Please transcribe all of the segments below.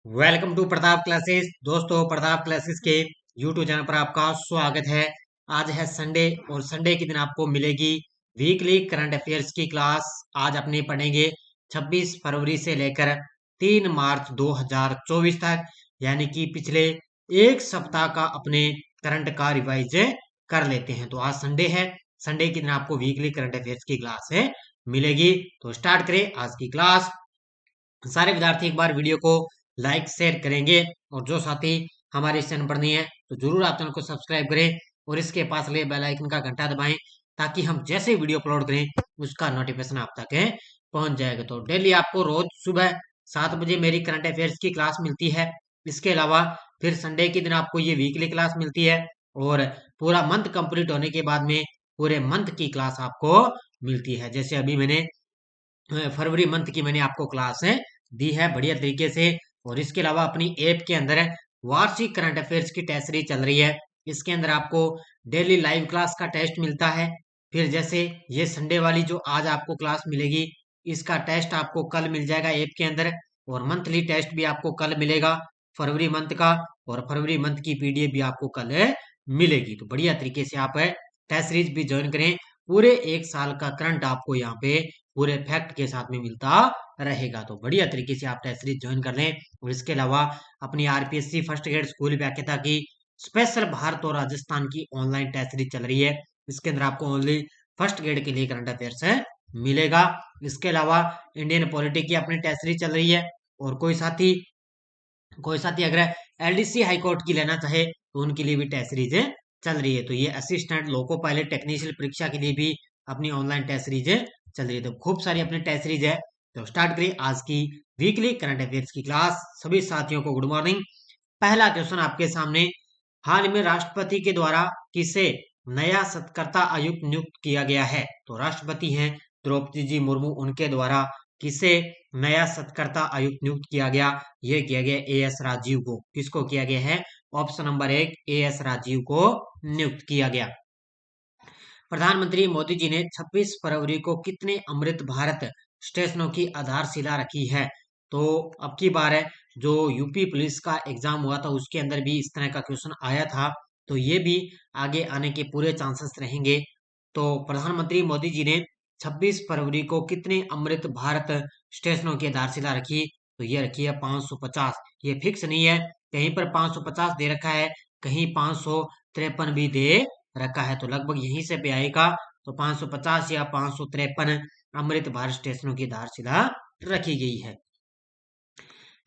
Welcome to Pratap Classes. दोस्तों, Pratap Classes के YouTube channel पर आपका स्वागत है। आज है संडे और संडे के दिन आपको मिलेगी वीकली करंट अफेयर्स की क्लास। आज अपने पढ़ेंगे 26 फरवरी से लेकर 3 मार्च 2024 तक, यानी कि पिछले एक सप्ताह का अपने करंट का रिवाइज कर लेते हैं। तो आज संडे है, संडे के दिन आपको वीकली करंट अफेयर्स की क्लास है मिलेगी। तो स्टार्ट करें आज की क्लास। सारे विद्यार्थी एक बार वीडियो को लाइक शेयर करेंगे और जो साथी हमारे इस चैनल पर नहीं है तो जरूर आप चैनल को सब्सक्राइब करें और इसके पास लगे बेल आइकन का घंटा दबाएं, ताकि हम जैसे वीडियो अपलोड करें उसका नोटिफिकेशन आप तक पहुंच जाएगा। तो डेली आपको रोज सुबह 7 बजे मेरी करंट अफेयर्स की क्लास मिलती है। इसके अलावा फिर संडे के दिन आपको ये वीकली क्लास मिलती है और पूरा मंथ कंप्लीट होने के बाद में पूरे मंथ की क्लास आपको मिलती है। जैसे अभी मैंने फरवरी मंथ की मैंने आपको क्लास दी है बढ़िया तरीके से। और इसके अलावा अपनी ऐप के अंदर वार्षिक करंट अफेयर्स की टेस्ट सीरीज चल रही है। इसके अंदर आपको डेली लाइव क्लास का टेस्ट मिलता है। फिर जैसे ये संडे वाली जो आज आपको क्लास मिलेगी, इसका टेस्ट आपको कल मिल जाएगा ऐप के अंदर। और मंथली टेस्ट भी आपको कल मिलेगा फरवरी मंथ का, और फरवरी मंथ की पीडीएफ भी आपको कल मिलेगी। तो बढ़िया तरीके से आप टेस्ट सीरीज भी ज्वाइन करें। पूरे एक साल का करंट आपको यहाँ पे पूरे फैक्ट के साथ में मिलता रहेगा। तो बढ़िया तरीके से आप टेस्ट सीरीज ज्वाइन कर लें। और इसके अलावा अपनी आरपीएससी फर्स्ट ग्रेड स्कूल व्याख्याता की स्पेशल भारत और राजस्थान की ऑनलाइन टेस्ट सीरीज चल रही है। इसके अंदर आपको ओनली फर्स्ट ग्रेड के लिए करंट अफेयर्स है मिलेगा। इसके अलावा इंडियन पॉलिटी की अपनी टेस्ट सीरीज चल रही है। और कोई साथी अगर एलडीसी हाईकोर्ट की लेना चाहे तो उनके लिए भी टेस्ट सीरीज चल रही है। तो ये असिस्टेंट लोको पायलट टेक्नीशियल परीक्षा के लिए भी अपनी ऑनलाइन टेस्ट सीरीज चल रही है। तो खूब सारी अपनी टेस्ट सीरीज है। तो स्टार्ट करिए आज की वीकली करंट अफेयर्स की क्लास। सभी साथियों को गुड मॉर्निंग। पहला क्वेश्चन आपके सामने, हाल में राष्ट्रपति के द्वारा किसे नया सत्कर्ता आयुक्त नियुक्त किया गया है? तो राष्ट्रपति हैं द्रौपदी जी मुर्मू, उनके द्वारा किसे नया सत्कर्ता आयुक्त नियुक्त किया गया? यह किया गया ए एस राजीव को। किसको किया गया है? Option number 1 A S Rajiv को नियुक्त किया गया। प्रधानमंत्री मोदी जी ने 26 फरवरी को कितने अमृत भारत स्टेशनों की आधारशिला रखी है? तो अब की बार है, जो यूपी पुलिस का एग्जाम हुआ था उसके अंदर भी इस तरह का क्वेश्चन आया था, तो ये भी आगे आने के पूरे चांसेस रहेंगे। तो प्रधानमंत्री मोदी जी ने 26 फरवरी को कितने अमृत भारत स्टेशनों की आधारशिला रखी? तो ये रखी है 550। ये फिक्स नहीं है, कहीं पर 550 दे रखा है, कहीं 553 भी दे रखा है। तो लगभग यहीं से पे आएगा। तो 550 या 553 अमृत भारत स्टेशनों की आधारशिला रखी गई है।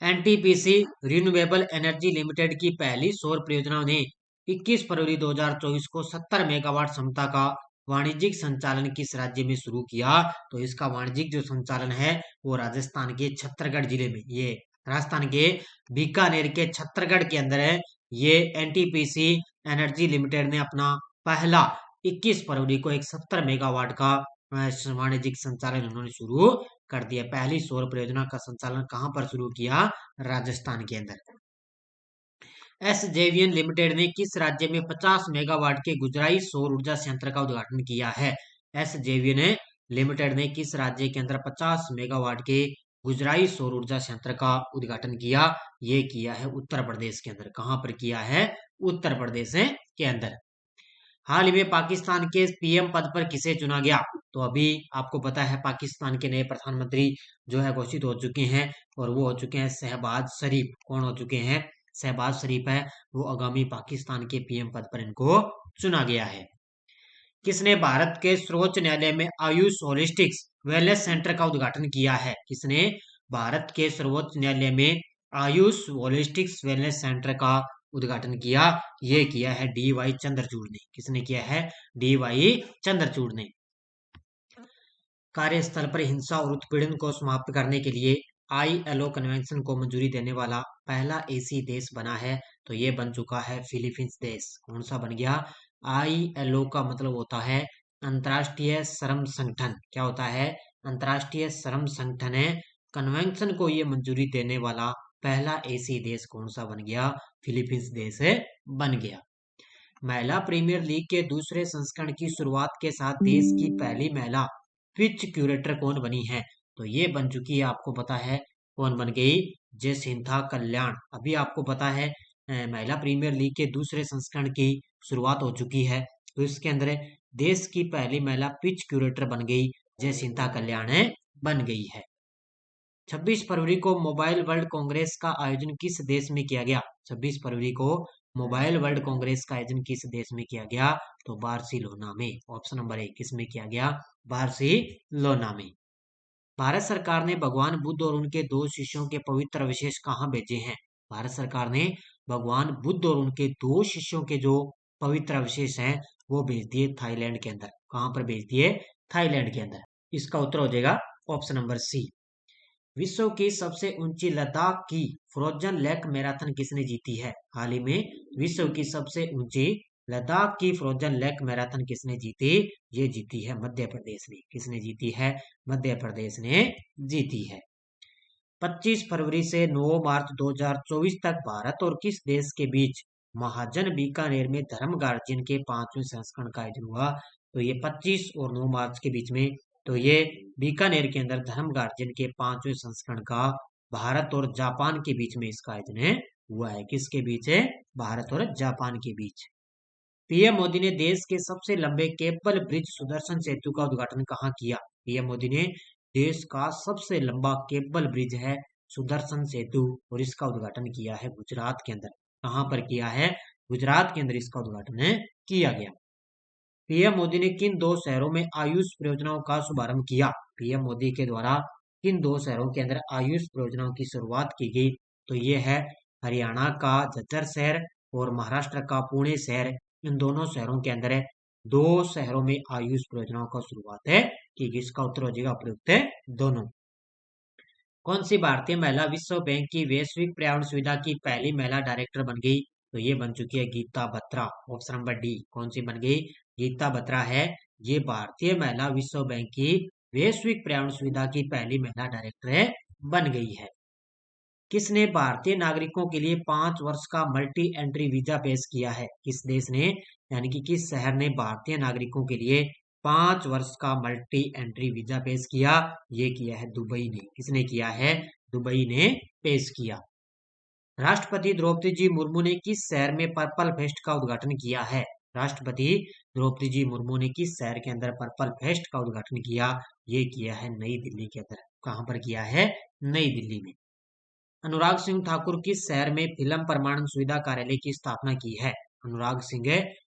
एनटीपीसी रिन्यूएबल एनर्जी लिमिटेड की पहली सौर परियोजना ने 21 फरवरी 2024 को 70 मेगावाट क्षमता का वाणिज्यिक संचालन किस राज्य में शुरू किया? तो इसका वाणिज्यिक जो संचालन है वो राजस्थान के छत्तीसगढ़ जिले में, ये राजस्थान के बीकानेर के छत्तीसगढ़ के अंदर है। ये एनटीपीसी एनर्जी लिमिटेड ने अपना पहला 21 फरवरी को एक 70 मेगावाट का वाणिज्यिक संचालन उन्होंने शुरू कर दिया। पहली सौर परियोजना का संचालन कहां पर शुरू किया? राजस्थान के अंदर। एसजेवीएन लिमिटेड ने किस राज्य में 50 मेगावाट के गुजराई सौर ऊर्जा संयंत्र का उद्घाटन किया है? एसजेवीएन लिमिटेड ने किस राज्य के अंदर 50 मेगावाट के गुजराई सौर ऊर्जा संयंत्र का उद्घाटन किया? ये किया है उत्तर प्रदेश के अंदर। कहां पर किया है? उत्तर प्रदेश के अंदर। हाल ही में पाकिस्तान के पीएम पद पर किसे चुना गया? तो अभी आपको पता है पाकिस्तान के नए प्रधानमंत्री जो है घोषित हो चुके हैं, और वो हो चुके हैं शहबाज शरीफ। कौन हो चुके हैं? शहबाज शरीफ है, वो आगामी पाकिस्तान के पीएम पद पर इनको चुना गया है। किसने भारत के सर्वोच्च न्यायालय में आयुष होलिस्टिक्स वेलनेस सेंटर का उद्घाटन किया है? किसने भारत के सर्वोच्च न्यायालय में आयुष होलिस्टिक्स वेलनेस सेंटर का उद्घाटन किया? ये किया है डी वाई चंद्रचूड़ ने। किसने किया है? डी वाई चंद्रचूड़ ने। कार्यस्थल पर हिंसा और उत्पीड़न को समाप्त करने के लिए आईएलओ कन्वेंशन को मंजूरी देने वाला पहला एसी देश बना है। तो ये बन चुका है फिलीपींस देश। कौन सा बन गया? आईएलओ का मतलब होता है अंतर्राष्ट्रीय श्रम संगठन। क्या होता है? अंतर्राष्ट्रीय श्रम संगठन है। कन्वेंशन को ये मंजूरी देने वाला पहला एसी देश कौन सा बन गया? फिलीपींस देश बन गया। महिला प्रीमियर लीग के दूसरे संस्करण की शुरुआत के साथ देश की पहली महिला पिच क्यूरेटर कौन बनी है? तो ये बन चुकी है, आपको पता है कौन बन गई? जय सिंथा कल्याण। अभी आपको पता है महिला प्रीमियर लीग के दूसरे संस्करण की शुरुआत हो चुकी है। तो इसके अंदर देश की पहली महिला पिच क्यूरेटर बन गई, जय सिंथा कल्याण बन गई है। 26 फरवरी को मोबाइल वर्ल्ड कांग्रेस का आयोजन किस देश में किया गया? 26 फरवरी को मोबाइल वर्ल्ड कांग्रेस का आयोजन किस देश में किया गया? तो बार्सिलोना में। ऑप्शन नंबर ए, किस में किया गया? बार्सिलोना में। भारत सरकार ने भगवान बुद्ध और उनके 2 शिष्यों के पवित्र अवशेष कहाँ भेजे हैं? भारत सरकार ने भगवान बुद्ध और उनके 2 शिष्यों के जो पवित्र अवशेष हैं वो भेज दिए थाईलैंड के अंदर। कहां पर भेज दिए? थाईलैंड के अंदर। इसका उत्तर हो जाएगा ऑप्शन नंबर सी। विश्व की सबसे ऊंची लद्दाख की फ्रोजन लेक मैराथन किसने जीती है? हाल ही में विश्व की सबसे ऊंची लद्दाख की फ्रोजन लेक मैराथन किसने जीती? ये जीती है मध्य प्रदेश ने। किसने जीती है? मध्य प्रदेश ने जीती है। 25 फरवरी से 9 मार्च 2024 तक भारत और किस देश के बीच महाजन बीकानेर में धर्म गार्जियन के 5वें संस्करण का आयोजन हुआ? तो ये 25 और 9 मार्च के बीच में, तो ये बीकानेर के अंदर धर्म गार्जियन के 5वें संस्करण का भारत और जापान के बीच में इसका आयोजन हुआ है। किसके बीच है? भारत और जापान के बीच। पीएम मोदी ने देश के सबसे लंबे केबल ब्रिज सुदर्शन सेतु का उद्घाटन कहाँ किया? पीएम मोदी ने देश का सबसे लंबा केबल ब्रिज है सुदर्शन सेतु, और इसका उद्घाटन किया है गुजरात के अंदर। कहां पर किया है? गुजरात के अंदर इसका उद्घाटन किया गया। पीएम मोदी ने किन 2 शहरों में आयुष परियोजनाओं का शुभारंभ किया? पीएम मोदी के द्वारा किन 2 शहरों के अंदर आयुष परियोजनाओं की शुरुआत की गई? तो ये है हरियाणा का झज्जर शहर और महाराष्ट्र का पुणे शहर। इन दोनों शहरों के अंदर 2 शहरों में आयुष परियोजनाओं का शुरुआत की गई। इसका उत्तर हो जाएगा प्रयुक्त दोनों। कौन सी भारतीय महिला विश्व बैंक की वैश्विक पर्यावरण सुविधा की पहली महिला डायरेक्टर बन गई? तो ये बन चुकी है Geeta Batra. Option number D. कौन सी बन गई? गीता बत्रा है ये भारतीय महिला विश्व बैंक की वैश्विक पर्यावरण सुविधा की पहली महिला डायरेक्टर बन गई है। किसने भारतीय नागरिकों के लिए 5 वर्ष का मल्टी एंट्री वीजा पेश किया है? किस देश ने, यानी कि किस शहर ने भारतीय नागरिकों के लिए 5 वर्ष का मल्टी एंट्री वीजा पेश किया? ये किया है दुबई ने। किसने किया है? दुबई ने पेश किया। राष्ट्रपति द्रौपदी जी मुर्मू ने किस शहर में पर्पल फेस्ट का उद्घाटन किया है? राष्ट्रपति द्रौपदी जी मुर्मू ने किस शहर के अंदर पर्पल फेस्ट का उद्घाटन किया? ये किया है नई दिल्ली के अंदर। कहां पर किया है? नई दिल्ली में। अनुराग सिंह ठाकुर किस शहर में फिल्म प्रमाणन सुविधा कार्यालय की स्थापना की है? अनुराग सिंह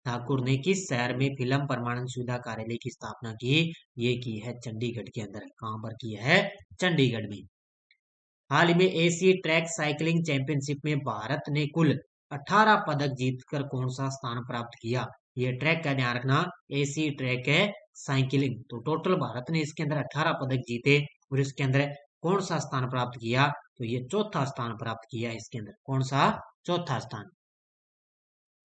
ठाकुर ने किस शहर में फिल्म प्रमाणन सुविधा कार्यालय की स्थापना की? ये की है चंडीगढ़ के अंदर। कहां पर की है? चंडीगढ़ में। हाल ही में एशिया ट्रैक साइकिलिंग चैंपियनशिप में भारत ने कुल 18 पदक जीतकर कौन सा स्थान प्राप्त किया? ये ट्रैक का ध्यान रखना, एशिया ट्रैक है साइकिलिंग। तो टोटल भारत ने इसके अंदर 18 पदक जीते और इसके अंदर कौन सा स्थान प्राप्त किया? तो ये चौथा स्थान प्राप्त किया इसके अंदर। कौन सा? चौथा स्थान।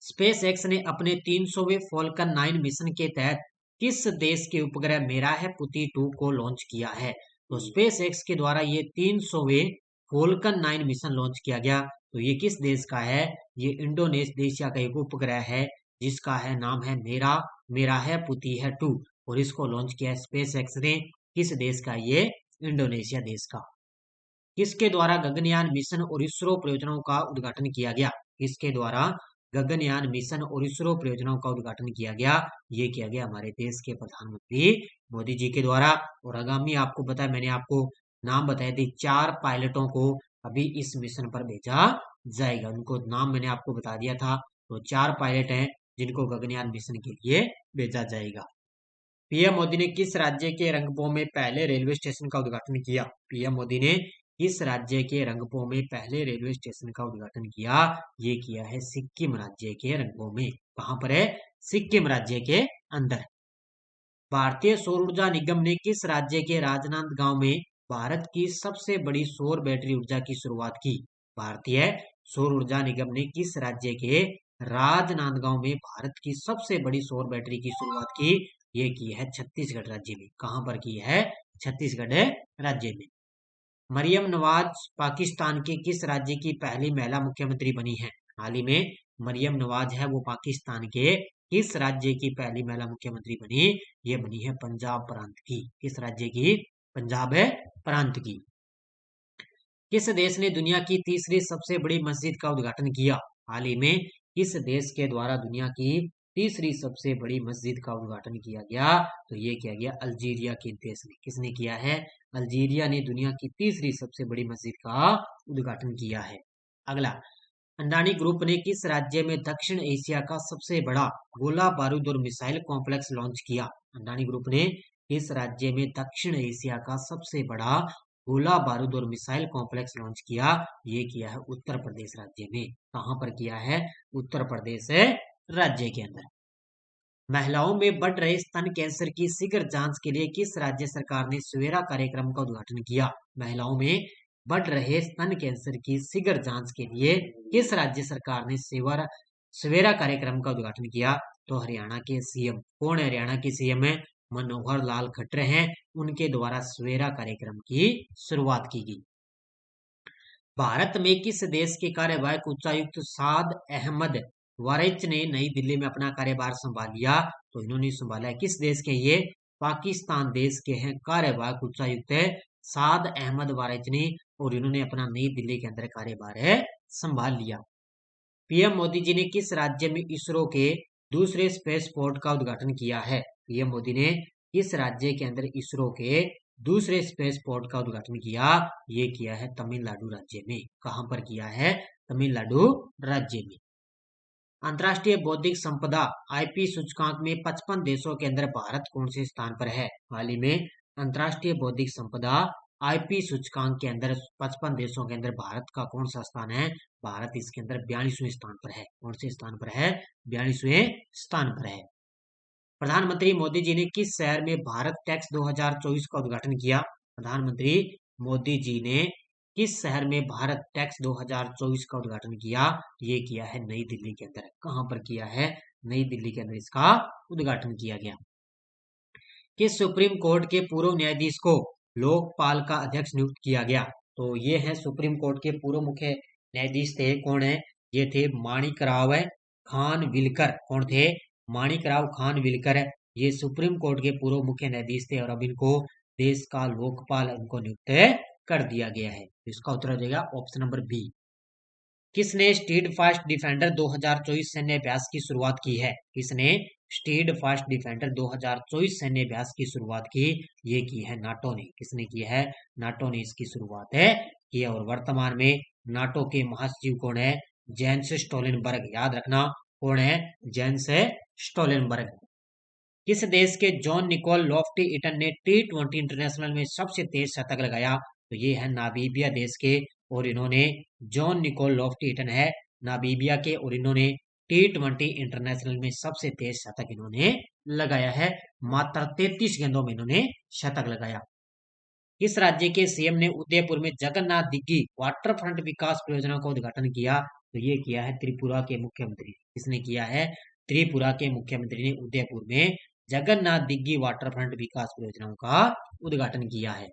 स्पेस एक्स ने अपने 300वें फॉल्कन 9 मिशन के तहत किस देश के उपग्रह मेरा है पुती 2 को लॉन्च किया है? तो स्पेस एक्स के द्वारा ये 300वें फॉल्कन 9 मिशन लॉन्च किया गया। तो ये किस देश का है? ये इंडोनेशिया का एक उपग्रह है जिसका है नाम है मेरा है पुती है 2, और इसको लॉन्च किया स्पेस एक्स ने। किस देश का? ये इंडोनेशिया देश का। किसके द्वारा गगनयान मिशन और इसरो परियोजनाओं का उद्घाटन किया गया? किसके द्वारा गगनयान मिशन और इसरो परियोजनाओं का उद्घाटन किया गया? ये किया गया हमारे देश के प्रधानमंत्री मोदी जी के द्वारा। और आगामी आपको पता है, मैंने आपको नाम बताए थे 4 पायलटों को अभी इस मिशन पर भेजा जाएगा। उनको नाम मैंने आपको बता दिया था। तो 4 पायलट हैं जिनको गगनयान मिशन के लिए भेजा जाएगा। पीएम मोदी ने किस राज्य के रंगपो में पहले रेलवे स्टेशन का उद्घाटन किया? पीएम मोदी ने किस राज्य के रंगपो में पहले रेलवे स्टेशन का उद्घाटन किया? ये किया है सिक्किम राज्य के रंगपो में। कहां पर है? सिक्किम राज्य के अंदर। भारतीय सौर ऊर्जा निगम ने किस राज्य के राजनांदगांव में भारत की सबसे बड़ी सौर बैटरी ऊर्जा की शुरुआत की? भारतीय सौर ऊर्जा निगम ने किस राज्य के राजनांदगांव में भारत की सबसे बड़ी सौर बैटरी की शुरुआत की? ये की है छत्तीसगढ़ राज्य में। कहां पर की है? छत्तीसगढ़ राज्य में। मरियम नवाज पाकिस्तान के किस राज्य की पहली महिला मुख्यमंत्री बनी है? हाल ही में मरियम नवाज है वो पाकिस्तान के किस राज्य की पहली महिला मुख्यमंत्री बनी? ये बनी है पंजाब प्रांत की। किस राज्य की? पंजाब प्रांत की। किस देश ने दुनिया की तीसरी सबसे बड़ी मस्जिद का उद्घाटन किया? हाल ही में किस देश के द्वारा दुनिया की तीसरी सबसे बड़ी मस्जिद का उद्घाटन किया गया? तो ये किया गया अल्जीरिया के देश ने। किसने किया है? अल्जीरिया ने दुनिया की तीसरी सबसे बड़ी मस्जिद का उद्घाटन किया है। अगला, अंडानी ग्रुप ने किस राज्य में दक्षिण एशिया का सबसे बड़ा गोला बारूद और मिसाइल कॉम्प्लेक्स लॉन्च किया? अंडानी ग्रुप ने किस राज्य में दक्षिण एशिया का सबसे बड़ा गोला बारूद और मिसाइल कॉम्प्लेक्स लॉन्च किया? ये किया है उत्तर प्रदेश राज्य में। कहां पर किया है? उत्तर प्रदेश राज्य के अंदर। महिलाओं में बढ़ रहे स्तन कैंसर की शीघ्र जांच के लिए किस राज्य सरकार ने सवेरा कार्यक्रम का उद्घाटन किया? महिलाओं में बढ़ रहे स्तन कैंसर की शीघ्र जांच के लिए किस राज्य सरकार ने सवेरा कार्यक्रम का उद्घाटन किया? तो हरियाणा के सीएम। कौन है हरियाणा के सीएम? है मनोहर लाल खट्टर हैं। उनके द्वारा सवेरा कार्यक्रम की शुरुआत की गई। भारत में किस देश के कार्यवाहक उच्चायुक्त साद अहमद वारिच ने नई दिल्ली में अपना कार्यभार संभाल लिया? तो इन्होंने संभाला है किस देश के? ये पाकिस्तान देश के हैं कार्यवाहक उच्चायुक्त है साद अहमद वारिच ने, और इन्होंने अपना नई दिल्ली के अंदर कार्यभार है संभाल लिया। पीएम मोदी जी ने किस राज्य में इसरो के दूसरे स्पेस पोर्ट का उद्घाटन किया है? पीएम मोदी ने किस राज्य के अंदर इसरो के दूसरे स्पेस पोर्ट का उद्घाटन किया? ये किया है तमिलनाडु राज्य में। कहां पर किया है? तमिलनाडु राज्य में। अंतर्राष्ट्रीय बौद्धिक संपदा आईपी सूचकांक में 55 देशों के अंदर भारत कौन से स्थान पर है? हाल ही में अंतर्राष्ट्रीय बौद्धिक संपदा आईपी सूचकांक के अंदर 55 देशों के अंदर भारत का कौन सा स्थान है? भारत इसके अंदर 42वें स्थान पर है। कौन से स्थान पर है? 42वें स्थान पर है। प्रधानमंत्री मोदी जी ने किस शहर में भारत टैक्स 2024 का उद्घाटन किया? प्रधानमंत्री मोदी जी ने किस शहर में भारत टैक्स 2024 का उद्घाटन किया? ये किया है नई दिल्ली के अंदर। कहां पर किया है? नई दिल्ली के अंदर इसका उद्घाटन किया गया। किस सुप्रीम कोर्ट के पूर्व न्यायाधीश को लोकपाल का अध्यक्ष नियुक्त किया गया? तो ये है सुप्रीम कोर्ट के पूर्व मुख्य न्यायाधीश थे। कौन है? ये थे माणिकराव खानविलकर। कौन थे? माणिकराव खानविलकर। ये सुप्रीम कोर्ट के पूर्व मुख्य न्यायाधीश थे और अब इनको देश का लोकपाल इनको नियुक्त कर दिया गया है। इसका उत्तर हो जाएगा ऑप्शन नंबर बी। किसने स्टीड फास्ट डिफेंडर 2024 सैन्य अभ्यास की शुरुआत की है? किसने स्टीड फास्ट डिफेंडर 2024 सैन्य अभ्यास की शुरुआत की? ये की है नाटो ने। किसने की है? नाटो ने इसकी शुरुआत की है। और वर्तमान में नाटो के महासचिव कौन है? Gents Stoltenberg. याद रखना कौन है? Gents Stoltenberg. किस देश के जॉन निकोल लॉफ्टी इटन ने T20 इंटरनेशनल में सबसे तेज शतक लगाया? तो ये है नामीबिया देश के, और इन्होंने जॉन निकोल लॉफ्टी इटन है नामीबिया के, और इन्होंने T20 इंटरनेशनल में सबसे तेज शतक इन्होंने लगाया है। मात्र 33 गेंदों में इन्होंने शतक लगाया। किस राज्य के सीएम ने उदयपुर में जगन्नाथ दिग्गी वाटर फ्रंट विकास परियोजना का उद्घाटन किया? तो ये किया है त्रिपुरा के मुख्यमंत्री। किसने किया है? त्रिपुरा के मुख्यमंत्री ने उदयपुर में जगन्नाथ दिग्गी वाटर फ्रंट विकास परियोजनाओं का उद्घाटन किया है।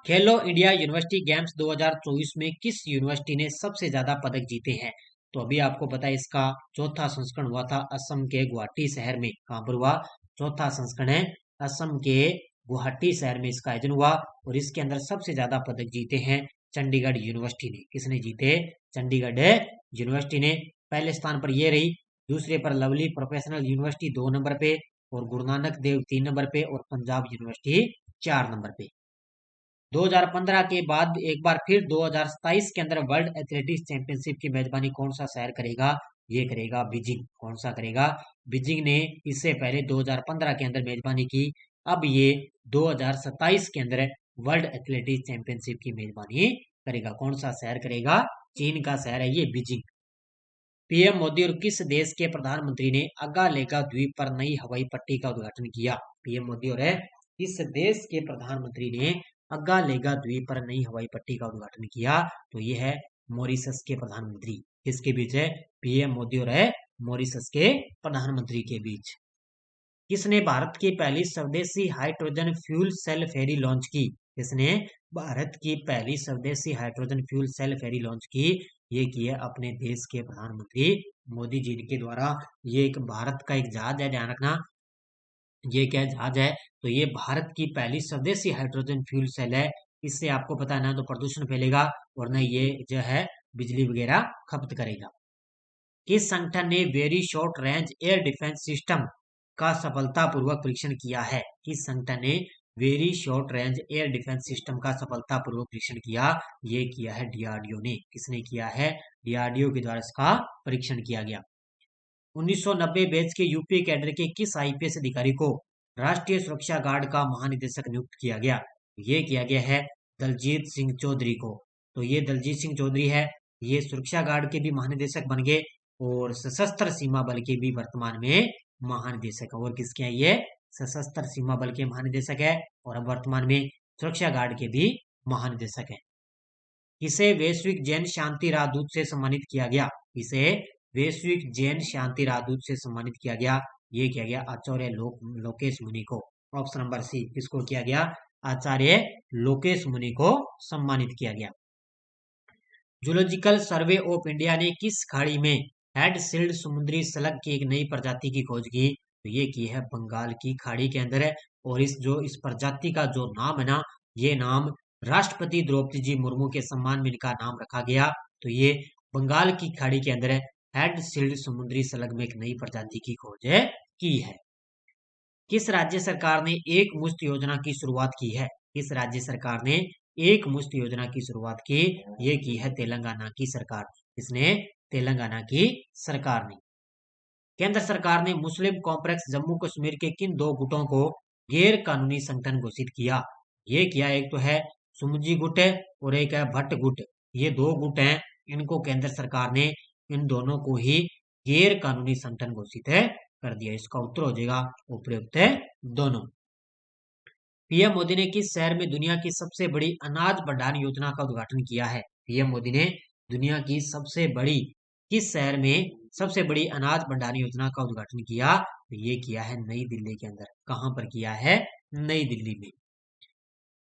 खेलो इंडिया यूनिवर्सिटी गेम्स 2024 में किस यूनिवर्सिटी ने सबसे ज्यादा पदक जीते हैं? तो अभी आपको पता है इसका चौथा संस्करण हुआ था असम के गुवाहाटी शहर में। कहां पर हुआ? चौथा संस्करण है असम के गुवाहाटी शहर में इसका आयोजन हुआ, और इसके अंदर सबसे ज्यादा पदक जीते हैं चंडीगढ़ यूनिवर्सिटी ने। किसने जीते? चंडीगढ़ यूनिवर्सिटी ने। पहले स्थान पर यह रही, दूसरे पर लवली प्रोफेशनल यूनिवर्सिटी 2 नंबर पे, और गुरु नानक देव 3 नंबर पे, और पंजाब यूनिवर्सिटी 4 नंबर पे। 2015 के बाद एक बार फिर 2027 के अंदर वर्ल्ड एथलेटिक्स चैंपियनशिप की मेजबानी कौन सा शहर करेगा? ये करेगा बीजिंग। कौन सा करेगा? बीजिंग ने इससे पहले 2015 के अंदर मेजबानी की। अब ये 2027 के अंदर वर्ल्ड एथलेटिक्स चैंपियनशिप की मेजबानी करेगा। कौन सा शहर करेगा? चीन का शहर है ये बीजिंग। पीएम मोदी और किस देश के प्रधानमंत्री ने अगालेगा द्वीप पर नई हवाई पट्टी का उद्घाटन किया? पीएम मोदी और किस देश के प्रधानमंत्री ने अगालेगा द्वीप पर नई हवाई पट्टी का उद्घाटन किया? तो यह है मॉरिशस के प्रधानमंत्री। किसके बीच है? पीएम मोदी और मॉरिशस के प्रधानमंत्री के बीच। किसने भारत की पहली स्वदेशी हाइड्रोजन फ्यूल सेल फेरी लॉन्च की? किसने भारत की पहली स्वदेशी हाइड्रोजन फ्यूल सेल फेरी लॉन्च की? ये की है अपने देश के प्रधानमंत्री मोदी जी के द्वारा। ये एक भारत का एक जहाज है, ध्यान रखना। ये क्या जहाज है? तो ये भारत की पहली स्वदेशी हाइड्रोजन फ्यूल सेल है, इससे आपको पता है ना तो प्रदूषण फैलेगा और न ये जो है बिजली वगैरह खपत करेगा। किस संगठन ने very short range air defence system का सफलतापूर्वक परीक्षण किया है? किस संगठन ने very short range air defence system का सफलतापूर्वक परीक्षण किया? ये किया है डीआरडीओ ने। किसने किया है? डीआरडीओ के द्वारा इसका परीक्षण किया गया। 1990 बैच के यूपी कैडर के किस आईपीएस अधिकारी को राष्ट्रीय सुरक्षा गार्ड का महानिदेशक नियुक्त किया गया? ये किया गया है दलजीत सिंह चौधरी को। तो ये दलजीत सिंह चौधरी है, ये सुरक्षा गार्ड के भी महानिदेशक बन गए और सशस्त्र सीमा बल के भी वर्तमान में महानिदेशक। और किसके हैं ये? सशस्त्र सीमा बल के महानिदेशक है और अब वर्तमान में सुरक्षा गार्ड के भी महानिदेशक है। इसे वैश्विक जैन शांति राजदूत से सम्मानित किया गया। इसे वैश्विक जैन शांति राजदूत से सम्मानित किया गया। ये किया गया आचार्य लोकेश मुनि को। ऑप्शन नंबर सी, किसको किया गया? आचार्य लोकेश मुनि को सम्मानित किया गया। जूलॉजिकल सर्वे ऑफ इंडिया ने किस खाड़ी में हेड सील्ड समुद्री स्लग की एक नई प्रजाति की खोज की? तो ये की है बंगाल की खाड़ी के अंदर है। और इस प्रजाति का जो नाम है ना, ये नाम राष्ट्रपति द्रौपदी जी मुर्मू के सम्मान में इनका नाम रखा गया। तो ये बंगाल की खाड़ी के अंदर हेड सील्ड समुद्री स्लग में एक नई प्रजाति की खोज की है। किस राज्य सरकार ने एक मुश्त योजना की शुरुआत की है? किस राज्य सरकार ने एक मुश्त योजना की शुरुआत की? ये की है तेलंगाना की सरकार। इसने तेलंगाना की सरकार ने। केंद्र सरकार ने मुस्लिम कॉम्प्लेक्स जम्मू कश्मीर के किन दो गुटों को गैर कानूनी संगठन घोषित किया? ये किया, एक तो है सुमजी गुट और एक है भट्ट गुट। ये दो गुट हैं, इनको केंद्र सरकार ने इन दोनों को ही गैर कानूनी संगठन घोषित कर दिया। इसका उत्तर हो जाएगा उपयुक्त है दोनों। पीएम मोदी ने किस शहर में दुनिया की सबसे बड़ी अनाज भंडारण योजना का उद्घाटन किया है? पीएम मोदी ने दुनिया की सबसे बड़ी किस शहर में सबसे बड़ी अनाज भंडारण योजना का उद्घाटन किया? तो ये किया है नई दिल्ली के अंदर। कहां पर किया है? नई दिल्ली में।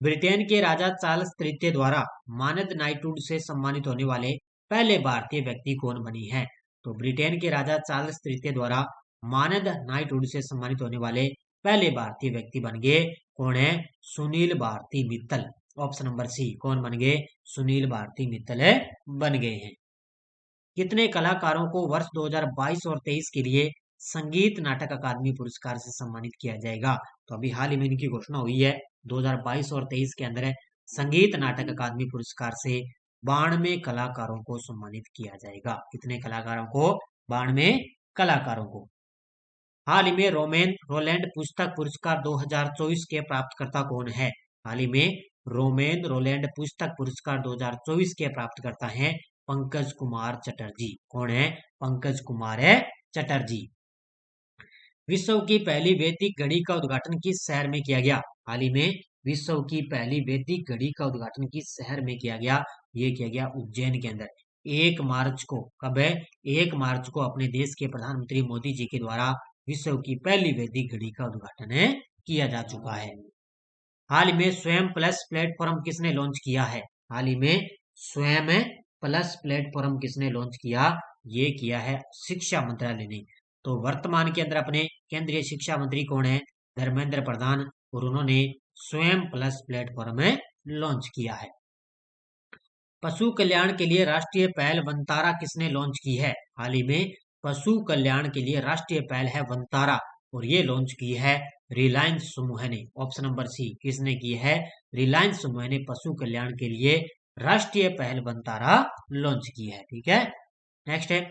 ब्रिटेन के राजा चार्ल्स तृतीय द्वारा मानद नाइटहुड से सम्मानित होने वाले पहले भारतीय व्यक्ति कौन बनी है? तो ब्रिटेन के राजा चार्ल्स तृतीय द्वारा मानद नाइटहुड से सम्मानित होने वाले पहले भारतीय व्यक्ति बन गए। कौन है? Sunil Bharti Mittal. Option number C, कौन बन गए? सुनील भारती मित्तल बन गए हैं। कितने कलाकारों को वर्ष 2022 और 23 के लिए संगीत नाटक अकादमी पुरस्कार से सम्मानित किया जाएगा? तो अभी हाल ही में इनकी घोषणा हुई है 2022 और 23 के अंदर संगीत नाटक अकादमी पुरस्कार से 92 कलाकारों को सम्मानित किया जाएगा। कितने कलाकारों को? 92 कलाकारों को। हाल ही में रोलैंड पुस्तक पुरस्कार 2024 के प्राप्तकर्ता कौन है? हाल ही में रोलैंड पुस्तक पुरस्कार 2024 के प्राप्तकर्ता हैं पंकज कुमार चटर्जी। कौन है? पंकज कुमार चटर्जी। विश्व की पहली वैदिक घड़ी का उद्घाटन किस शहर में किया गया? हाल ही में विश्व की पहली वैदिक घड़ी का उद्घाटन किस शहर में किया गया? ये किया गया उज्जैन के अंदर। 1 मार्च को। कब है? 1 मार्च को अपने देश के प्रधानमंत्री मोदी जी के द्वारा विश्व की पहली वैदिक घड़ी का उद्घाटन किया जा चुका है। हाल ही में स्वयं प्लस प्लेटफॉर्म किसने लॉन्च किया है? हाल ही में स्वयं प्लस प्लेटफॉर्म किसने लॉन्च किया? ये किया है शिक्षा मंत्रालय ने। तो वर्तमान के अंदर अपने केंद्रीय शिक्षा मंत्री कौन है? धर्मेंद्र प्रधान। और उन्होंने स्वयं प्लस प्लेटफॉर्म लॉन्च किया है। पशु कल्याण के लिए राष्ट्रीय पहल वनतारा किसने लॉन्च की है? हाल ही में पशु कल्याण के लिए राष्ट्रीय पहल है वनतारा और ये लॉन्च की है रिलायंस समूह ने। ऑप्शन नंबर सी, किसने की है? रिलायंस समूह ने पशु कल्याण के लिए राष्ट्रीय पहल वनतारा लॉन्च की है। ठीक है, नेक्स्ट है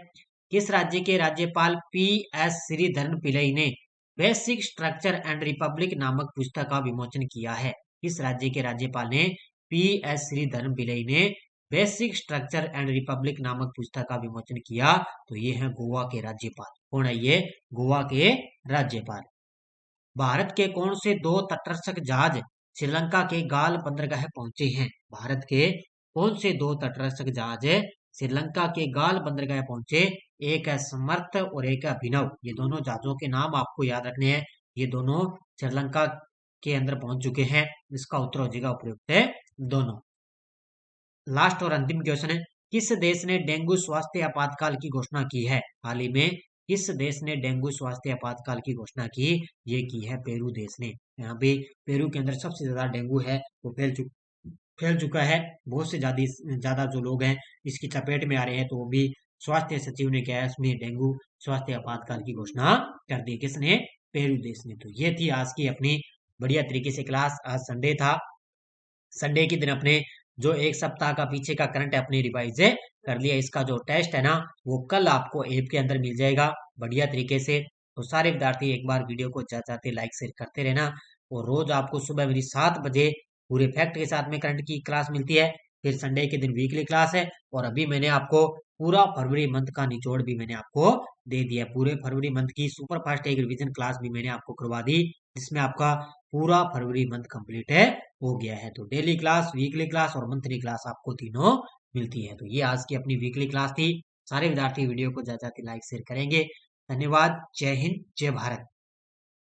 किस राज्य के राज्यपाल PS श्रीधरन पिल्लई ने बेसिक स्ट्रक्चर एंड रिपब्लिक नामक पुस्तक का विमोचन किया है? किस राज्य के राज्यपाल ने PS श्रीधरन पिल्लई ने बेसिक स्ट्रक्चर एंड रिपब्लिक नामक पुस्तक का विमोचन किया? तो ये है गोवा के राज्यपाल। कौन है ये? गोवा के राज्यपाल। भारत के कौन से 2 तटरक्षक जहाज श्रीलंका के गाल बंदरगाह पहुंचे हैं? भारत के कौन से 2 तटरक्षक जहाज श्रीलंका के गाल बंदरगाह पहुंचे? एक है समर्थ और एक है अभिनव। ये दोनों जहाजों के नाम आपको याद रखने हैं। ये दोनों श्रीलंका के अंदर पहुंच चुके हैं। इसका उत्तर हो जाएगा उपयुक्त है दोनों। लास्ट और अंतिम क्वेश्चन है किस देश ने डेंगू स्वास्थ्य आपातकाल की घोषणा की है? हाल ही में किस देश ने डेंगू स्वास्थ्य आपातकाल की घोषणा की? ये की है पेरू देश ने। यहाँ पे पेरू के अंदर सबसे ज्यादा डेंगू है वो फैल चुका है। बहुत से ज्यादा जो लोग हैं इसकी चपेट में आ रहे हैं। तो वो भी स्वास्थ्य सचिव ने क्या है उसमें डेंगू स्वास्थ्य आपातकाल की घोषणा कर दी। किसने? पेरू देश ने। तो ये थी आज की अपनी बढ़िया तरीके से क्लास। आज संडे था। संडे के दिन अपने जो एक सप्ताह का पीछे का करंट है अपनी रिवाइज कर लिया। इसका जो टेस्ट है ना वो कल आपको ऐप के अंदर मिल जाएगा बढ़िया तरीके से। तो सारे विद्यार्थी एक बार वीडियो को जाते लाइक शेयर करते रहना। और रोज आपको सुबह मेरी 7 बजे पूरे फैक्ट के साथ में करंट की क्लास मिलती है। फिर संडे के दिन वीकली क्लास है। और अभी मैंने आपको पूरा फरवरी मंथ का निचोड़ भी मैंने आपको दे दिया। पूरे फरवरी मंथ की सुपर फास्ट एक रिवीजन क्लास भी मैंने आपको करवा दी, जिसमें आपका पूरा फरवरी मंथ कंप्लीट है हो गया है। तो डेली क्लास, वीकली क्लास और मंथली क्लास आपको तीनों मिलती है। तो ये आज की अपनी वीकली क्लास थी। सारे विद्यार्थी वीडियो को ज्यादा लाइक शेयर करेंगे। धन्यवाद। जय हिंद, जय भारत।